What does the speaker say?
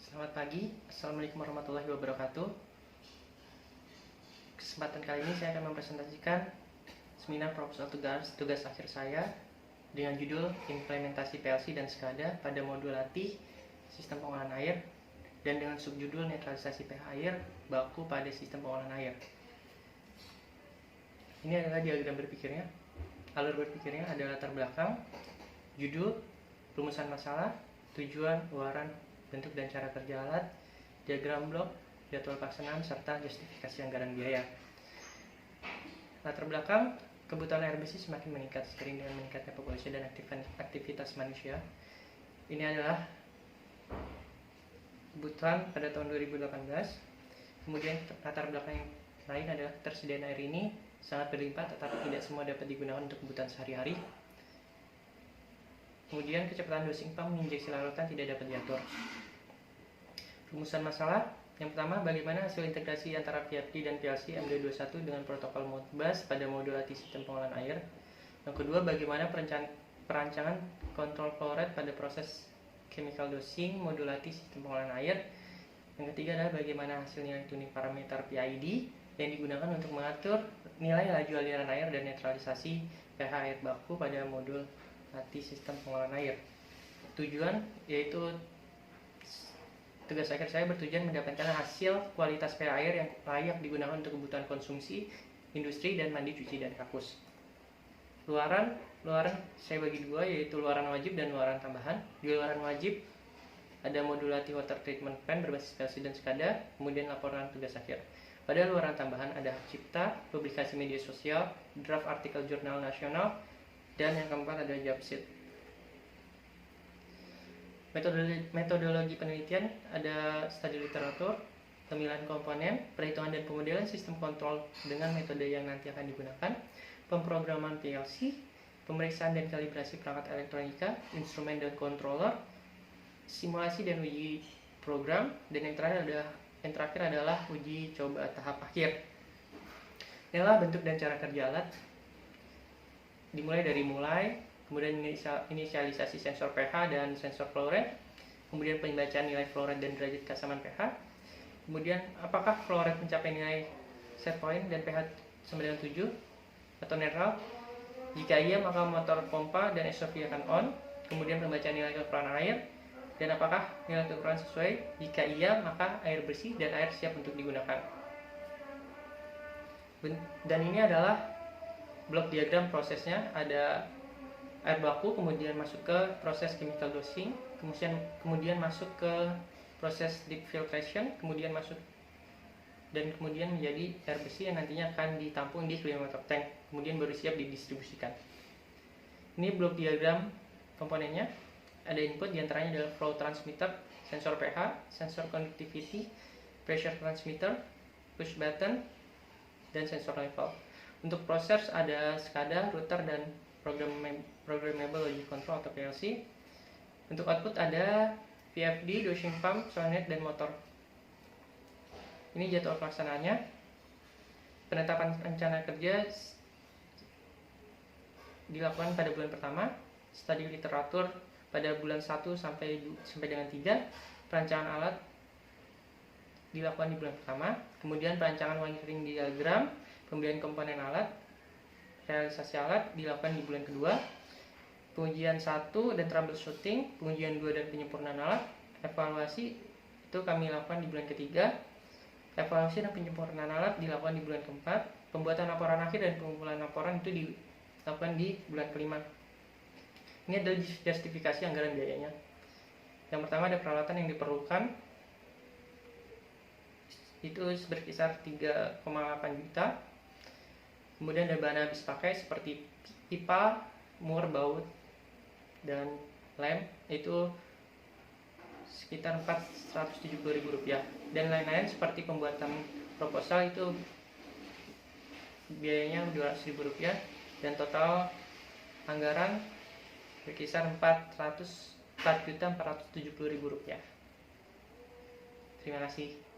Selamat pagi, Assalamualaikum warahmatullahi wabarakatuh. Kesempatan kali ini saya akan mempresentasikan seminar proposal tugas akhir saya dengan judul Implementasi PLC dan SCADA pada modul latih Sistem Pengolahan Air dan dengan subjudul Netralisasi pH air baku pada Sistem Pengolahan Air. Ini adalah diagram berpikirnya. Alur berpikirnya adalah latar belakang, judul, rumusan masalah, tujuan, luaran, bentuk dan cara kerja alat, diagram blok, jadwal pelaksanaan, serta justifikasi anggaran biaya. Latar belakang, kebutuhan air bersih semakin meningkat seiring dengan meningkatnya populasi dan aktivitas manusia. Ini adalah kebutuhan pada tahun 2018. Kemudian latar belakang yang lain adalah ketersediaan air ini sangat berlimpah, tetapi tidak semua dapat digunakan untuk kebutuhan sehari-hari. Kemudian kecepatan dosing pump injeksi larutan tidak dapat diatur. Rumusan masalah yang pertama, bagaimana hasil integrasi antara PFD dan PLC MD21 dengan protokol Modbus pada modul latih sistem pengolahan air. Yang kedua, bagaimana perancangan kontrol flow rate pada proses chemical dosing modul latih sistem pengolahan air. Yang ketiga adalah bagaimana hasil nilai tuning parameter PID yang digunakan untuk mengatur nilai laju aliran air dan netralisasi pH air baku pada modul latih sistem pengolahan air. Tujuan yaitu tugas akhir saya bertujuan mendapatkan hasil kualitas pH air yang layak digunakan untuk kebutuhan konsumsi, industri, dan mandi, cuci, dan kakus. Luaran saya bagi dua, yaitu luaran wajib dan luaran tambahan. Di luaran wajib ada modul latih water treatment plant berbasis PLC dan SCADA, kemudian laporan tugas akhir. Pada luaran tambahan ada hak cipta, publikasi media sosial, draft artikel jurnal nasional, dan yang keempat ada job sheet. Metodologi penelitian ada studi literatur, pemilihan komponen, perhitungan dan pemodelan sistem kontrol dengan metode yang nanti akan digunakan, pemrograman PLC, pemeriksaan dan kalibrasi perangkat elektronika, instrumen dan controller, simulasi dan uji program, dan yang terakhir adalah uji coba tahap akhir. Inilah bentuk dan cara kerja alat. Dimulai dari kemudian inisialisasi sensor pH dan sensor flow rate, kemudian pembacaan nilai flow rate dan derajat keasaman pH, kemudian apakah flow rate mencapai nilai set point dan pH sama dengan 7 atau netral. Jika iya, maka motor pompa dan SOV akan on. Kemudian pembacaan nilai kekurangan air, dan apakah nilai kekurangan sesuai. Jika iya, maka air bersih dan air siap untuk digunakan. Dan ini adalah blok diagram prosesnya. Ada air baku, kemudian masuk ke proses chemical dosing, kemudian masuk ke proses deep filtration, kemudian menjadi air bersih yang nantinya akan ditampung di clean water tank, kemudian baru siap didistribusikan. Ini blok diagram komponennya. Ada input, diantaranya adalah flow transmitter, sensor pH, sensor conductivity, pressure transmitter, push button, dan sensor level. Untuk proses ada SCADA, router, dan programmable logic control atau PLC. Untuk output ada VFD, dosing pump, solenoid, dan motor. Ini jadwal pelaksanaannya. Penetapan rencana kerja dilakukan pada bulan pertama, studi literatur pada bulan 1 sampai dengan 3, perancangan alat dilakukan di bulan pertama, kemudian perancangan wiring diagram, pembelian komponen alat, realisasi alat dilakukan di bulan kedua, pengujian 1 dan troubleshooting, pengujian 2 dan penyempurnaan alat, evaluasi itu kami lakukan di bulan ketiga, evaluasi dan penyempurnaan alat dilakukan di bulan keempat, pembuatan laporan akhir dan pengumpulan laporan itu dilakukan di bulan kelima. Ini adalah justifikasi anggaran biayanya. Yang pertama ada peralatan yang diperlukan, itu berkisar 3,8 juta. Kemudian ada bahan habis pakai seperti pipa, mur, baut, dan lem, itu sekitar Rp470.000. Dan lain-lain seperti pembuatan proposal itu biayanya Rp200.000, dan total anggaran berkisar Rp4.470.000. Terima kasih.